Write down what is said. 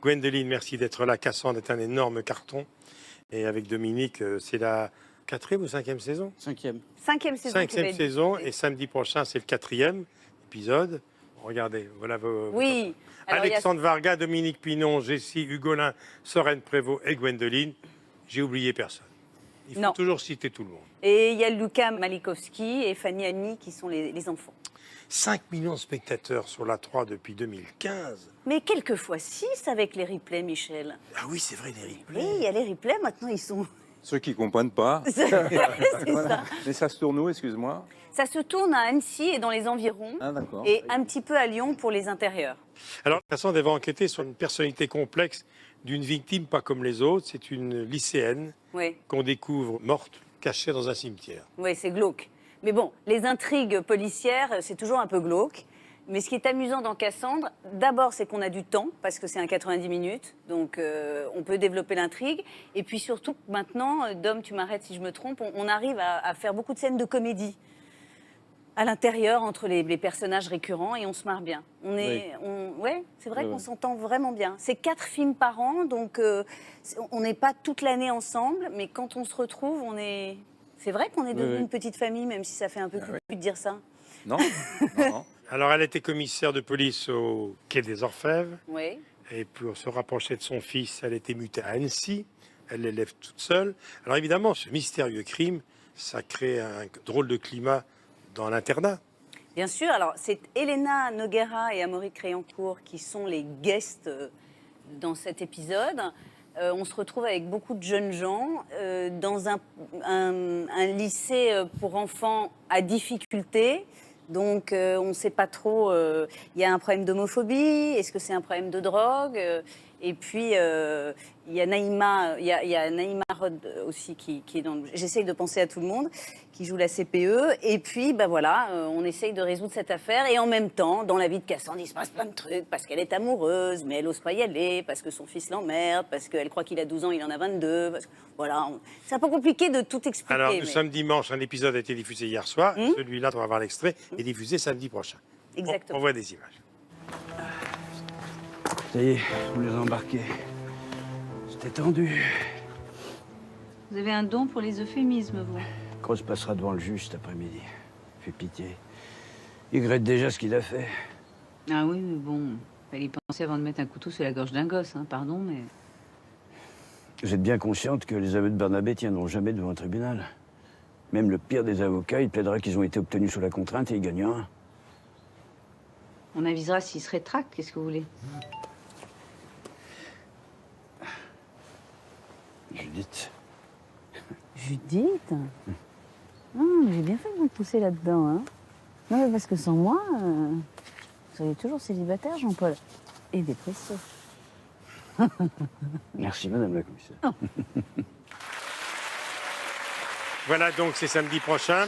Gwendoline, merci d'être là. Cassandre est un énorme carton. Et avec Dominique, c'est la 4e ou 5e saison? 5e. 5e saison. 5e saison. Et samedi prochain, c'est le 4e épisode. Regardez, voilà vos... Oui. Alors, Alexandre Varga, Dominique Pinon, Jessie, Hugolin, Sorène Prévost et Gwendoline. J'ai oublié personne. Il faut toujours citer tout le monde. Et il y a Luca Malikowski et Fanny Annie qui sont les enfants. 5 millions de spectateurs sur la 3 depuis 2015. Mais quelquefois 6 avec les replays, Michel. Ah oui, c'est vrai, les replays. Oui, il y a les replays, maintenant ils sont... Ceux qui ne comprennent pas. C'est ça. Mais ça se tourne où, excuse-moi? Ça se tourne à Annecy et dans les environs. Ah, d'accord. Et un petit peu à Lyon pour les intérieurs. Alors, Cassandre va enquêter sur une personnalité complexe d'une victime pas comme les autres. C'est une lycéenne qu'on découvre morte, cachée dans un cimetière. Oui, c'est glauque. Mais bon, les intrigues policières, c'est toujours un peu glauque. Mais ce qui est amusant dans Cassandre, d'abord, c'est qu'on a du temps, parce que c'est un 90 minutes, donc on peut développer l'intrigue. Et puis surtout, maintenant, Dom, tu m'arrêtes si je me trompe, on arrive à faire beaucoup de scènes de comédie à l'intérieur, entre les personnages récurrents, et on se marre bien. C'est vrai qu'on s'entend vraiment bien. C'est 4 films par an, donc on n'est pas toute l'année ensemble, mais quand on se retrouve, on est... C'est vrai qu'on est devenu une petite famille, même si ça fait un peu plus de dire ça. Non, non. Alors, elle était commissaire de police au Quai des Orfèvres. Oui. Et pour se rapprocher de son fils, elle était mutée à Annecy. Elle l'élève toute seule. Alors, évidemment, ce mystérieux crime, ça crée un drôle de climat dans l'internat. Bien sûr. Alors, c'est Elena Noguera et Amaury Créancourt qui sont les guests dans cet épisode. On se retrouve avec beaucoup de jeunes gens dans un lycée pour enfants à difficulté. Donc, on ne sait pas trop. Il y a un problème d'homophobie. Est-ce que c'est un problème de drogue? Et puis, il y a Naïma, il y a Naïma Rod aussi qui est dans. J'essaye de penser à tout le monde, qui joue la CPE. Et puis, on essaye de résoudre cette affaire. Et en même temps, dans la vie de Cassandre, il se passe plein de trucs. Parce qu'elle est amoureuse, mais elle n'ose pas y aller. Parce que son fils l'emmerde. Parce qu'elle croit qu'il a 12 ans, il en a 22. Voilà, c'est un peu compliqué de tout expliquer. Alors, nous sommes dimanche. Un épisode a été diffusé hier soir. Celui-là, on va voir l'extrait, est diffusé samedi prochain. Exactement. On voit des images. Ça y est, on les a embarqués. C'était tendu. Vous avez un don pour les euphémismes, vous. Cross passera devant le juge cet après-midi. Fais pitié. Il regrette déjà ce qu'il a fait. Ah oui, mais bon, fallait y penser avant de mettre un couteau sur la gorge d'un gosse, hein, pardon, mais... Vous êtes bien consciente que les aveux de Barnabé tiendront jamais devant un tribunal. Même le pire des avocats, il plaidera qu'ils ont été obtenus sous la contrainte et il gagnera. On avisera s'il se rétracte, qu'est-ce que vous voulez? Judith. Judith? J'ai bien fait de vous pousser là-dedans, hein. Non, mais parce que sans moi, vous seriez toujours célibataire, Jean-Paul. Et dépressif. Merci, madame la commissaire. Voilà, donc c'est samedi prochain.